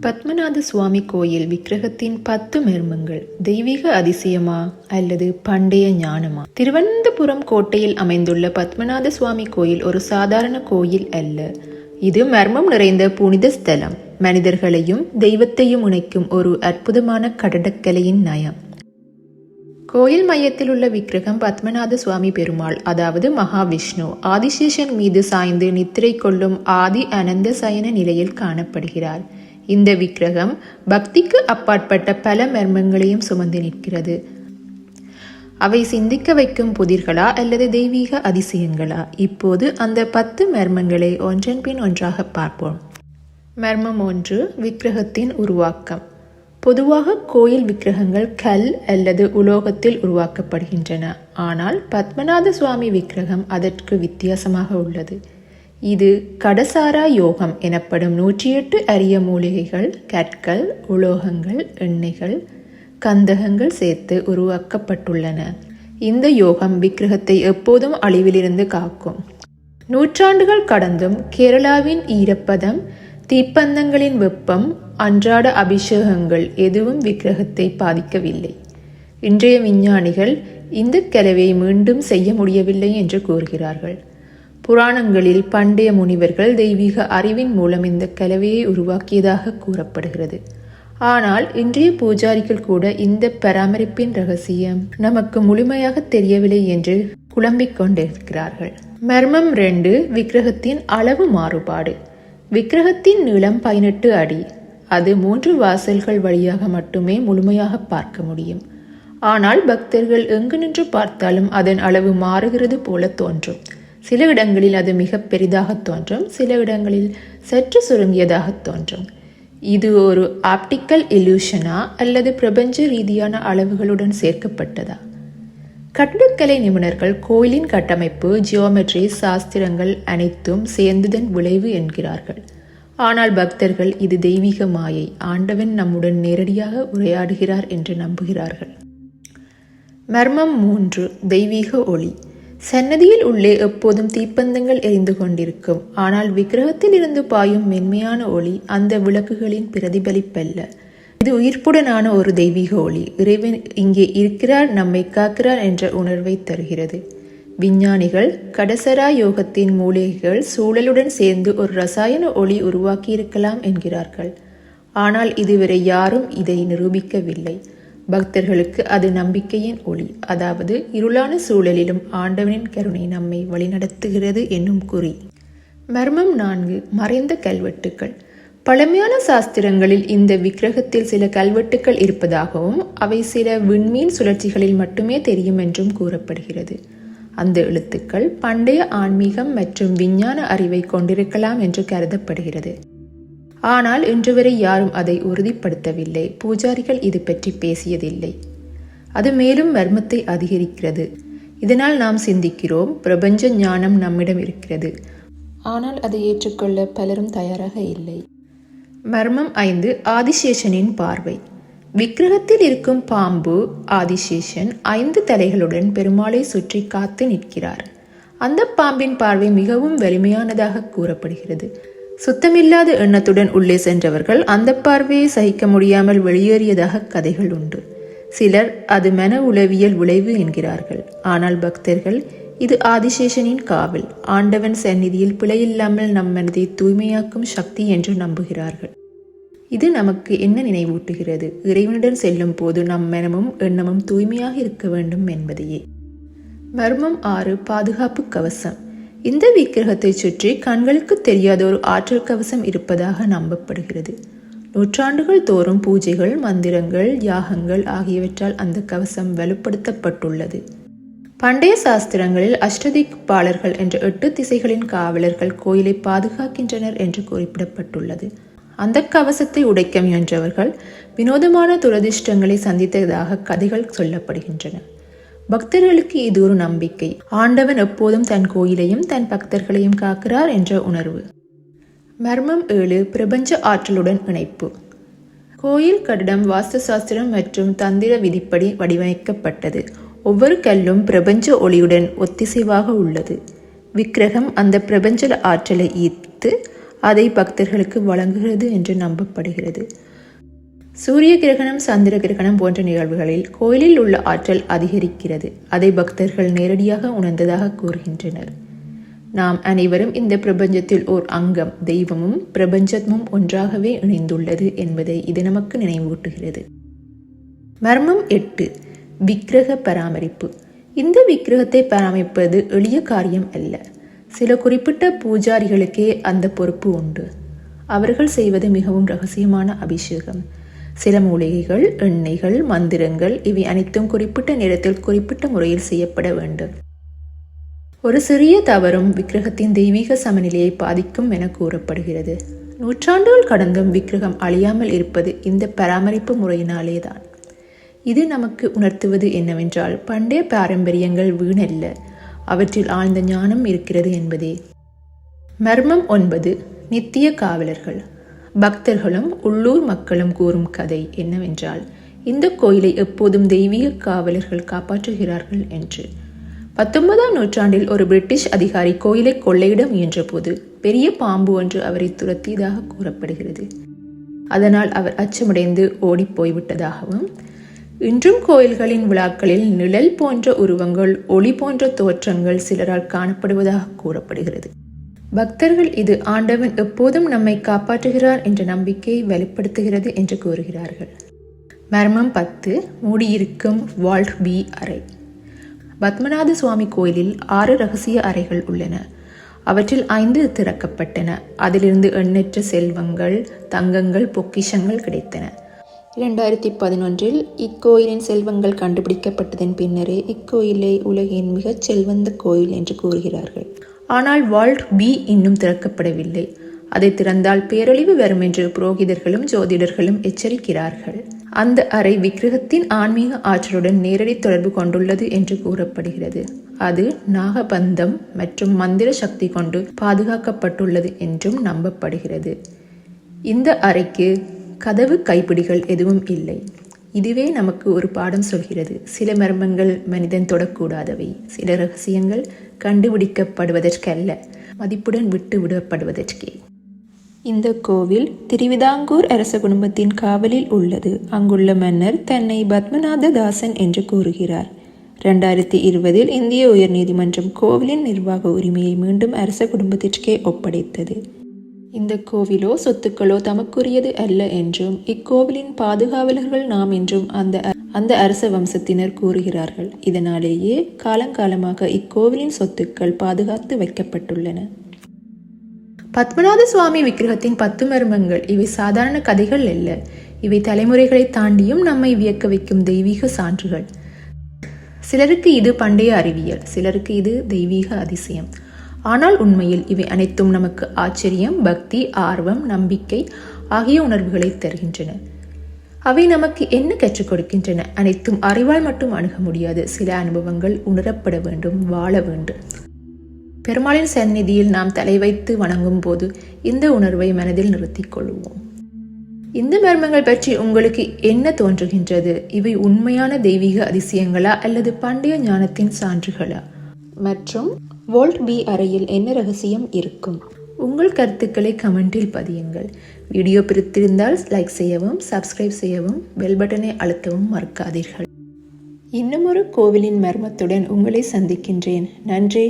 பத்மநாத சுவாமி கோயில் விக்கிரகத்தின் 10 மர்மங்கள் தெய்வீக அதிசயமா அல்லது பண்டைய ஞானமா? திருவனந்தபுரம் கோட்டையில் அமைந்துள்ள பத்மநாத சுவாமி கோயில் ஒரு சாதாரண கோயில் அல்ல. இது மர்மம் நிறைந்த புனித ஸ்தலம், மனிதர்களையும் தெய்வத்தையும் இணைக்கும் ஒரு அற்புதமான கட்டடக்கலையின் நயம். கோயில் மையத்தில் உள்ள விக்கிரகம் பத்மநாத சுவாமி பெருமாள், அதாவது மகாவிஷ்ணு, ஆதிசேஷன் மீது சாய்ந்து நித்திரை கொள்ளும் ஆதி அனந்த சயன நிலையில் காணப்படுகிறார். இந்த விக்கிரகம் பக்திக்கு அப்பாற்பட்ட பல மர்மங்களையும் சுமந்து நிற்கிறது. அவை சிந்திக்க வைக்கும் புதிர்களா அல்லது தெய்வீக அதிசயங்களா? இப்போது அந்த 10 மர்மங்களை ஒன்றன் பின் ஒன்றாக பார்ப்போம். மர்மம் 1, விக்கிரகத்தின் உருவாக்கம். பொதுவாக கோயில் விக்கிரகங்கள் கல் அல்லது உலோகத்தில் உருவாக்கப்படுகின்றன. ஆனால் பத்மநாத சுவாமி விக்கிரகம் அதற்கு வித்தியாசமாக உள்ளது. இது கடசாரா யோகம் எனப்படும் 108 அரிய மூலிகைகள், கற்கள், உலோகங்கள், எண்ணெய்கள், கந்தகங்கள் சேர்த்து உருவாக்கப்பட்டுள்ளன. இந்த யோகம் விக்கிரகத்தை எப்போதும் அழிவிலிருந்து காக்கும். நூற்றாண்டுகள் கடந்தும் கேரளாவின் ஈரப்பதம், தீப்பந்தங்களின் வெப்பம், அன்றாட அபிஷேகங்கள் எதுவும் விக்கிரகத்தை பாதிக்கவில்லை. இன்றைய விஞ்ஞானிகள் இந்த கலவையை மீண்டும் செய்ய முடியவில்லை என்று கூறுகிறார்கள். புராணங்களில் பண்டைய முனிவர்கள் தெய்வீக அறிவின் மூலம் இந்த கலவையை உருவாக்கியதாக கூறப்படுகிறது. ஆனால் இன்றைய பூஜாரிகள் கூட இந்த பராமரிப்பின் ரகசியம் நமக்கு முழுமையாக தெரியவில்லை என்று குழம்பிக் கொண்டிருக்கிறார்கள். மர்மம் 2, விக்கிரகத்தின் அளவு மாறுபாடு. விக்கிரகத்தின் நீளம் 18 அடி. அது 3 வாசல்கள் வழியாக மட்டுமே முழுமையாக பார்க்க முடியும். ஆனால் பக்தர்கள் எங்கு நின்று பார்த்தாலும் அதன் அளவு மாறுகிறது போல தோன்றும். சில இடங்களில் அது மிக பெரிதாக தோன்றும், சில இடங்களில் சற்று சுருங்கியதாக தோன்றும். இது ஒரு ஆப்டிக்கல் இல்யூஷனா அல்லது பிரபஞ்ச ரீதியான அளவுகளுடன் சேர்க்கப்பட்டதா? கட்டடக்கலை நிபுணர்கள் கோயிலின் கட்டமைப்பு, ஜியோமெட்ரி, சாஸ்திரங்கள் அனைத்தும் சேர்ந்ததன் விளைவு என்கிறார்கள். ஆனால் பக்தர்கள் இது தெய்வீக மாயை, ஆண்டவன் நம்முடன் நேரடியாக உரையாடுகிறார் என்று நம்புகிறார்கள். மர்மம் 3, தெய்வீக ஒளி. சன்னதியில் உள்ளே எப்போதும் தீப்பந்தங்கள் எரிந்து கொண்டிருக்கும். ஆனால் விக்கிரகத்தில் இருந்து பாயும் மென்மையான ஒளி அந்த விளக்குகளின் பிரதிபலிப்பல்ல. இது உயிர்ப்புடனான ஒரு தெய்வீக ஒளி. இறைவன் இங்கே இருக்கிறார், நம்மை காக்கிறார் என்ற உணர்வை தருகிறது. விஞ்ஞானிகள் கடசரா யோகத்தின் மூலிகைகள் சூழலுடன் சேர்ந்து ஒரு ரசாயன ஒளி உருவாக்கியிருக்கலாம் என்கிறார்கள். ஆனால் இதுவரை யாரும் இதை நிரூபிக்கவில்லை. பக்தர்களுக்கு அது நம்பிக்கையின் ஒளி, அதாவது இருளான சூழலிலும் ஆண்டவனின் கருணை நம்மை வழிநடத்துகிறது என்னும் குறி. மர்மம் 4, மறைந்த கல்வெட்டுக்கள். பழமையான சாஸ்திரங்களில் இந்த விக்கிரகத்தில் சில கல்வெட்டுக்கள் இருப்பதாகவும் அவை சில விண்மீன் சுழற்சிகளில் மட்டுமே தெரியும் என்றும் கூறப்படுகிறது. அந்த எழுத்துக்கள் பண்டைய ஆன்மீகம் மற்றும் விஞ்ஞான அறிவை கொண்டிருக்கலாம் என்று கருதப்படுகிறது. ஆனால் இன்று வரை யாரும் அதை உறுதிப்படுத்தவில்லை. பூஜாரிகள் இது பற்றி பேசியதில்லை. அது மேலும் மர்மத்தை அதிகரிக்கிறது. இதனால் நாம் சிந்திக்கிறோம், பிரபஞ்ச ஞானம் நம்மிடம் இருக்கிறது, ஆனால் அதை ஏற்றுக்கொள்ள பலரும் தயாராக இல்லை. மர்மம் 5, ஆதிசேஷனின் பார்வை. விக்கிரகத்தில் இருக்கும் பாம்பு ஆதிசேஷன் 5 தலைகளுடன் பெருமாளை சுற்றி காத்து நிற்கிறார். அந்த பாம்பின் பார்வை மிகவும் வலிமையானதாக கூறப்படுகிறது. சுத்தமில்லாத எண்ணத்துடன் உள்ளே சென்றவர்கள் அந்த பார்வையை சகிக்க முடியாமல் வெளியேறியதாக கதைகள் உண்டு. சிலர் அது மன உளவியல் விளைவு என்கிறார்கள். ஆனால் பக்தர்கள் இது ஆதிசேஷனின் காவல், ஆண்டவன் சந்நிதியில் பிழையில்லாமல் நம் மனதை தூய்மையாக்கும் சக்தி என்று நம்புகிறார்கள். இது நமக்கு என்ன நினைவூட்டுகிறது? இறைவனுடன் செல்லும் போது நம் மனமும் எண்ணமும் தூய்மையாக இருக்க வேண்டும் என்பதையே. மர்மம் 6, பாதுகாப்பு கவசம். இந்த விக்கிரகத்தை சுற்றி கண்களுக்கு தெரியாத ஒரு ஆற்றல் கவசம் இருப்பதாக நம்பப்படுகிறது. நூற்றாண்டுகள் தோறும் பூஜைகள், மந்திரங்கள், யாகங்கள் ஆகியவற்றால் அந்த கவசம் வலுப்படுத்தப்பட்டுள்ளது. பண்டைய சாஸ்திரங்களில் அஷ்டதிக்பாலர்கள் என்ற 8 திசைகளின் காவலர்கள் கோயிலை பாதுகாக்கின்றனர் என்று குறிப்பிடப்பட்டுள்ளது. அந்த கவசத்தை உடைக்க முயன்றவர்கள் வினோதமான துரதிர்ஷ்டங்களை சந்தித்ததாக கதைகள் சொல்லப்படுகின்றன. பக்தர்களுக்கு இது ஒரு நம்பிக்கை, ஆண்டவன் எப்போதும் தன் கோயிலையும் தன் பக்தர்களையும் காக்கிறார் என்ற உணர்வு. மர்மம் 7, பிரபஞ்ச ஆற்றலுடன் இணைப்பு. கோயில் கட்டடம் வாஸ்து சாஸ்திரம் மற்றும் தந்திர விதிப்படி வடிவமைக்கப்பட்டது. ஒவ்வொரு கல்லும் பிரபஞ்ச ஒளியுடன் ஒத்திசைவாக உள்ளது. விக்கிரகம் அந்த பிரபஞ்ச ஆற்றலை ஈர்த்து அதை பக்தர்களுக்கு வழங்குகிறது என்று நம்பப்படுகிறது. சூரிய கிரகணம், சந்திர கிரகணம் போன்ற நிகழ்வுகளில் கோயிலில் உள்ள ஆற்றல் அதிகரிக்கிறது. அதை பக்தர்கள் நேரடியாக உணர்ந்ததாக கூறுகின்றனர். நாம் அனைவரும் இந்த பிரபஞ்சத்தில் ஓர் அங்கம். தெய்வமும் பிரபஞ்சமும் ஒன்றாகவே இணைந்துள்ளது என்பதை இது நமக்கு நினைவூட்டுகிறது. மர்மம் 8. விக்கிரக பராமரிப்பு. இந்த விக்கிரகத்தை பராமரிப்பது எளிய காரியம் அல்ல. சில குறிப்பிட்ட பூஜாரிகளுக்கே அந்த பொறுப்பு உண்டு. அவர்கள் செய்வது மிகவும் ரகசியமான அபிஷேகம். சில மூலிகைகள், எண்ணெய்கள், மந்திரங்கள் இவை அனைத்தும் குறிப்பிட்ட நேரத்தில் குறிப்பிட்ட முறையில் செய்யப்பட வேண்டும். ஒரு சிறிய தவறும் விக்கிரகத்தின் தெய்வீக சமநிலையை பாதிக்கும் என கூறப்படுகிறது. நூற்றாண்டுகள் கடந்தும் விக்கிரகம் அழியாமல் இருப்பது இந்த பராமரிப்பு முறையினாலேதான். இது நமக்கு உணர்த்துவது என்னவென்றால், பண்டைய பாரம்பரியங்கள் வீணல்ல, அவற்றில் ஆழ்ந்த ஞானம் இருக்கிறது என்பதே. மர்மம் 9. நித்திய காவலர்கள். பக்தர்களும் உள்ளூர் மக்களும் கூறும் கதை என்னவென்றால், இந்த கோயிலை எப்போதும் தெய்வீக காவலர்கள் காப்பாற்றுகிறார்கள் என்று. 19ஆம் நூற்றாண்டில் ஒரு பிரிட்டிஷ் அதிகாரி கோயிலை கொள்ளையிட முயன்றபோது பெரிய பாம்பு ஒன்று அவரை துரத்தியதாக கூறப்படுகிறது. அதனால் அவர் அச்சமடைந்து ஓடி போய்விட்டதாகவும், இன்றும் கோயில்களின் விழாக்களில் நிழல் போன்ற உருவங்கள், ஒளி போன்ற தோற்றங்கள் சிலரால் காணப்படுவதாக கூறப்படுகிறது. பக்தர்கள் இது ஆண்டவன் எப்போதும் நம்மை காப்பாற்றுகிறார் என்ற நம்பிக்கையை வெளிப்படுத்துகிறது என்று கூறுகிறார்கள். மர்மம் 10. மூடியிருக்கும் வால்ட் பி அறை. பத்மநாத சுவாமி கோயிலில் 6 ரகசிய அறைகள் உள்ளன. அவற்றில் 5 திறக்கப்பட்டன. அதிலிருந்து எண்ணற்ற செல்வங்கள், தங்கங்கள், பொக்கிஷங்கள் கிடைத்தன. 2011இல் இக்கோயிலின் செல்வங்கள் கண்டுபிடிக்கப்பட்டதன் பின்னரே இக்கோயிலை உலகின் மிகச் செல்வந்த கோயில் என்று கூறுகிறார்கள். ஆனால் வால்ட் பி இன்னும் திறக்கப்படவில்லை. அதை திறந்தால் பேரழிவு வரும் என்று புரோகிதர்களும் ஜோதிடர்களும் எச்சரிக்கிறார்கள். அந்த அறை விக்கிரகத்தின் ஆன்மீக ஆற்றலுடன் நேரடி தொடர்பு கொண்டுள்ளது என்று கூறப்படுகிறது. அது நாகபந்தம் மற்றும் மந்திர சக்தி கொண்டு பாதுகாக்கப்பட்டுள்ளது என்றும் நம்பப்படுகிறது. இந்த அறைக்கு கதவு கைப்பிடிகள் எதுவும் இல்லை. இதுவே நமக்கு ஒரு பாடம் சொல்கிறது. சில மர்மங்கள் மனிதன் தொடக்கூடாதவை. சில ரகசியங்கள் கண்டுபிடிக்கப்படுவதற்கல்ல, மதிப்புடன் விட்டு விடப்படுவதற்கே. இந்த கோவில் திருவிதாங்கூர் அரச குடும்பத்தின் காவலில் உள்ளது. அங்குள்ள மன்னர் தன்னை பத்மநாத தாசன் என்று கூறுகிறார். 2020இல் இந்திய உயர்நீதிமன்றம் கோவிலின் நிர்வாக உரிமையை மீண்டும் அரச குடும்பத்திற்கே ஒப்படைத்தது. இந்த கோவிலோ சொத்துக்களோ தமக்குரியது அல்ல என்றும், இக்கோவிலின் பாதுகாவலர்கள் நாம் என்றும் அந்த அரச வம்சத்தினர் கூறுகிறார்கள். இதனாலேயே காலங்காலமாக இக்கோவிலின் சொத்துக்கள் பாதுகாத்து வைக்கப்பட்டுள்ளன. பத்மநாத சுவாமி விக்கிரகத்தின் 10 மர்மங்கள். இவை சாதாரண கதைகள் அல்ல. இவை தலைமுறைகளை தாண்டியும் நம்மை வியக்க வைக்கும் தெய்வீக சான்றுகள். சிலருக்கு இது பண்டைய அறிவியல், சிலருக்கு இது தெய்வீக அதிசயம். ஆனால் உண்மையில் இவை அனைத்தும் நமக்கு ஆச்சரியம், பக்தி, ஆர்வம், நம்பிக்கை ஆகிய உணர்வுகளை தருகின்றன. அவை நமக்கு என்ன கற்றுக் கொடுக்கின்றன? அனைத்தும் அறிவால் மட்டும் அணுக முடியாது. சில அனுபவங்கள் உணரப்பட வேண்டும், வாழ வேண்டும். பெருமாளின் சந்நிதியில் நாம் தலை வைத்து வணங்கும் போது இந்த உணர்வை மனதில் நிறுத்திக் கொள்வோம். இந்த மர்மங்கள் பற்றி உங்களுக்கு என்ன தோன்றுகின்றது? இவை உண்மையான தெய்வீக அதிசயங்களா அல்லது பண்டைய ஞானத்தின் சான்றுகளா? மற்றும் வால்ட் பி அறையில் என்ன ரகசியம் இருக்கும்? உங்கள் கருத்துக்களை கமெண்டில் பதியுங்கள். வீடியோ பிடித்திருந்தால் லைக் செய்யவும், சப்ஸ்கிரைப் செய்யவும், பெல் பட்டனை அழுத்தவும் மறக்காதீர்கள். இன்னும் ஒரு கோவிலின் மர்மத்துடன் உங்களை சந்திக்கின்றேன். நன்றி.